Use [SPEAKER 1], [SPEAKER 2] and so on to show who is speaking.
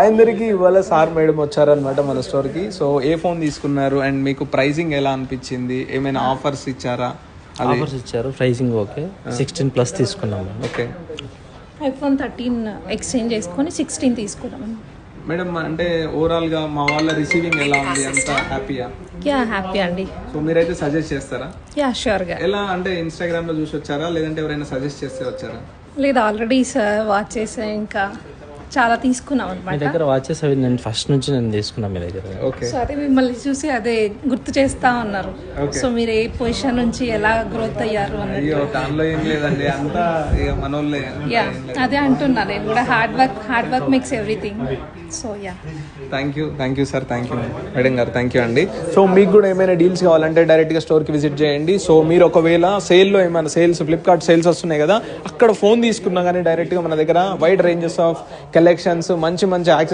[SPEAKER 1] అందరికి ఇవాళ sir madam వచ్చారనమాట మన స్టోర్కి. సో ఏ ఫోన్ తీసుకున్నారు అండ్ మీకు ప్రైసింగ్ ఎలా అనిపించింది, ఏమైనా ఆఫర్స్ ఇచ్చారా?
[SPEAKER 2] ఆఫర్స్ ఇచ్చారు, ప్రైసింగ్ ఓకే. 16+ తీసుకున్నాము.
[SPEAKER 1] ఓకే,
[SPEAKER 3] iPhone 13 ఎక్స్చేంజ్ చేసుకొని 16 తీసుకున్నాం
[SPEAKER 1] మేడం. అంటే ఓవరాల్గా మా వాళ్ళ రిసీవింగ్ ఎలా ఉంది? అంత హ్యాపీయా?
[SPEAKER 3] యా హ్యాపీ అండి.
[SPEAKER 1] సో మీరైతే సజెస్ట్ చేస్తారా?
[SPEAKER 3] యా షూర్గా.
[SPEAKER 1] ఎలా అంటే ఇన్స్టాగ్రామ్లో చూసి వచ్చారా లేదంటే ఎవరైనా సజెస్ట్ చేస్తే వచ్చారా?
[SPEAKER 3] లేదు, ఆల్రెడీ సార్ వాచెస్ ఇంకా చాలా తీసుకున్నాం
[SPEAKER 2] మీ
[SPEAKER 3] అనమాట.
[SPEAKER 2] దగ్గర వాచెస్ అవి నేను ఫస్ట్ నుంచి తీసుకున్నాను మీ దగ్గర.
[SPEAKER 1] ఓకే,
[SPEAKER 3] సో అదే మిమ్మల్ని చూసి అదే గుర్తు చేస్తా ఉన్నారు. సో మీరు ఏ పొజిషన్ నుంచి ఎలా గ్రోత్ అయ్యారు అన్నట్టు.
[SPEAKER 1] అయ్యో దానిలో ఏం లేదండి, అంతా ఇక మనోళ్ళే.
[SPEAKER 3] యా అదే అంటున్నా నేను కూడా. Hard work makes everything. So yeah,
[SPEAKER 1] thank you sir, thank you madam గారు, థ్యాంక్ యూ అండి. సో మీకు కూడా ఏమైనా డీల్స్ కావాలంటే డైరెక్ట్గా స్టోర్కి విజిట్ చేయండి. సో మీరు ఒకవేళ సేల్లో ఏమైనా ఫ్లిప్కార్ట్ సేల్స్ వస్తున్నాయి కదా, అక్కడ ఫోన్ తీసుకున్నా కానీ డైరెక్ట్గా మన దగ్గర వైడ్ రేంజెస్ ఆఫ్ కలెక్షన్స్, మంచి యాక్సెస్